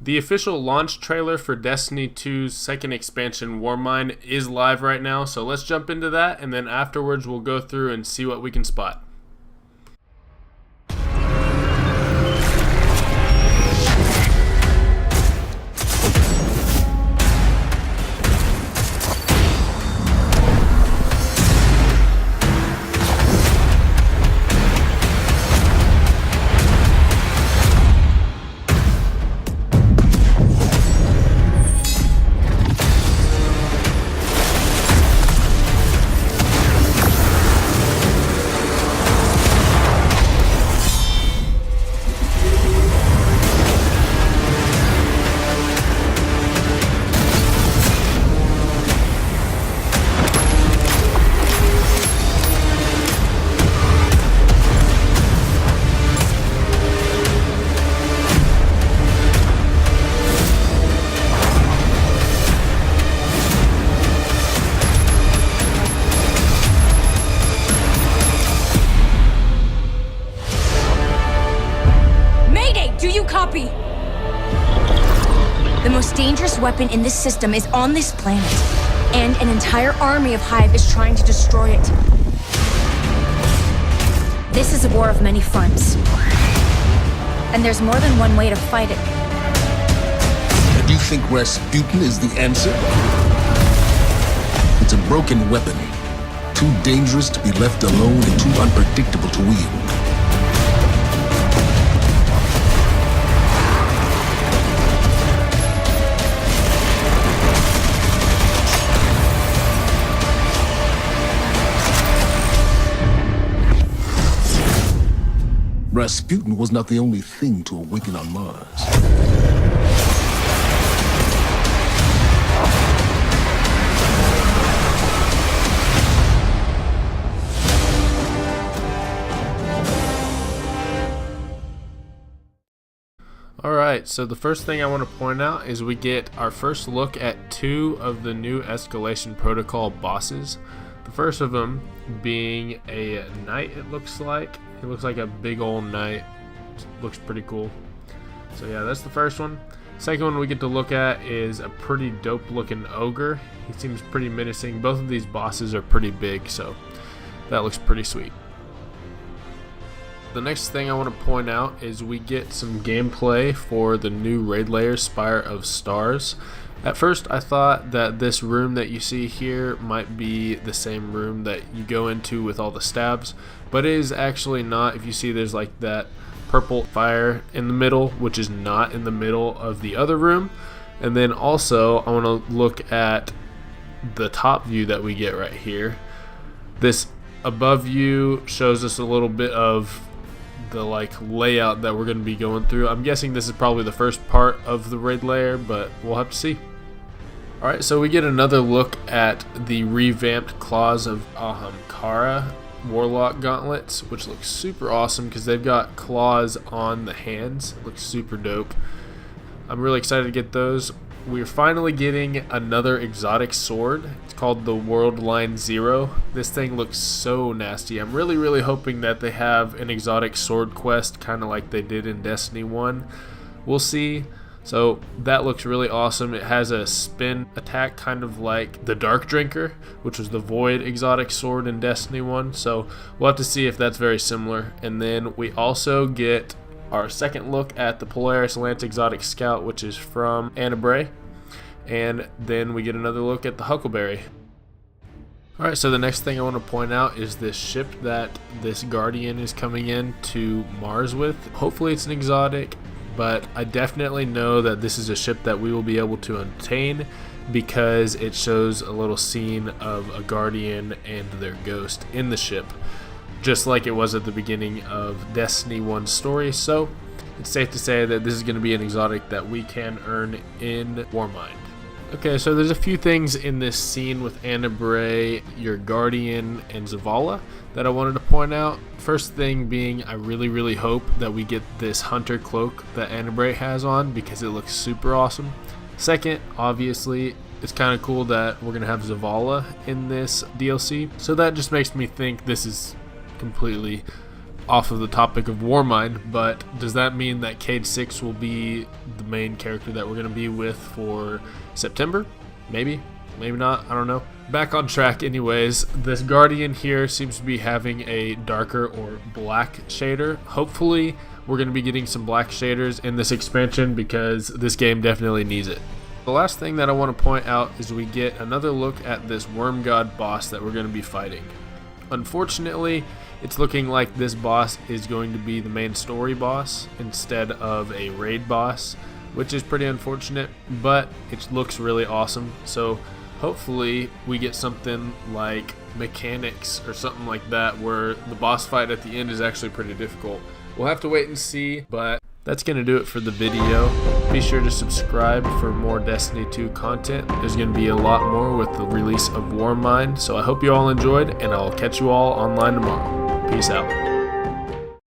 The official launch trailer for Destiny 2's second expansion, Warmind, is live right now, so let's jump into that, and then afterwards we'll go through and see what we can spot. Do you copy? The most dangerous weapon in this system is on this planet, and an entire army of Hive is trying to destroy it. This is a war of many fronts, and there's more than one way to fight it. And you think Rasputin is the answer? It's a broken weapon, too dangerous to be left alone and too unpredictable to wield. Rasputin was not the only thing to awaken on Mars. Alright, so the first thing I want to point out is we get our first look at two of the new Escalation Protocol bosses. The first of them being a knight, it looks like. It looks like a big old knight. Looks pretty cool. So yeah, that's the first one. Second one we get to look at is a pretty dope looking ogre. He seems pretty menacing. Both of these bosses are pretty big, so that looks pretty sweet. The next thing I want to point out is we get some gameplay for the new raid layer, Spire of Stars. At first I thought that this room that you see here might be the same room that you go into with all the stabs, but it is actually not. If you see, there's like that purple fire in the middle, which is not in the middle of the other room. And then also I want to look at the top view that we get right here. This above view shows us a little bit of the layout that we're going to be going through. I'm guessing this is probably the first part of the raid layer, but we'll have to see. Alright, so we get another look at the revamped Claws of Ahamkara Warlock gauntlets, which looks super awesome because they've got claws on the hands. It looks super dope. I'm really excited to get those. We're finally getting another exotic sword. It's called the World Line Zero. This thing looks so nasty. I'm really hoping that they have an exotic sword quest, kind of like they did in Destiny 1. We'll see. So that looks really awesome. It has a spin attack, kind of like the Dark Drinker, which was the Void exotic sword in Destiny 1. So we'll have to see if that's very similar. And then we also get our second look at the Polaris Lance Exotic Scout, which is from Anna Bray. And then we get another look at the Huckleberry. Alright, so the next thing I want to point out is this ship that this Guardian is coming in to Mars with. Hopefully it's an exotic, but I definitely know that this is a ship that we will be able to obtain because it shows a little scene of a Guardian and their ghost in the ship, just like it was at the beginning of Destiny 1's story. So it's safe to say that this is going to be an exotic that we can earn in Warmind. Okay, so there's a few things in this scene with Anna Bray, your Guardian, and Zavala that I wanted to point out. First thing being, I really hope that we get this hunter cloak that Anna Bray has on because it looks super awesome. Second, obviously, it's kind of cool that we're going to have Zavala in this DLC. So that just makes me think this is completely off of the topic of Warmind, but does that mean that Cade 6 will be the main character that we're going to be with for September? Maybe, maybe not, I don't know. Back on track anyways, this Guardian here seems to be having a darker or black shader. Hopefully we're going to be getting some black shaders in this expansion because this game definitely needs it. The last thing that I want to point out is we get another look at this Worm God boss that we're going to be fighting. Unfortunately, it's looking like this boss is going to be the main story boss instead of a raid boss, which is pretty unfortunate, but it looks really awesome. So hopefully we get something like mechanics or something like that where the boss fight at the end is actually pretty difficult. We'll have to wait and see, but that's going to do it for the video. Be sure to subscribe for more Destiny 2 content. There's going to be a lot more with the release of Warmind, so I hope you all enjoyed, and I'll catch you all online tomorrow. Peace out.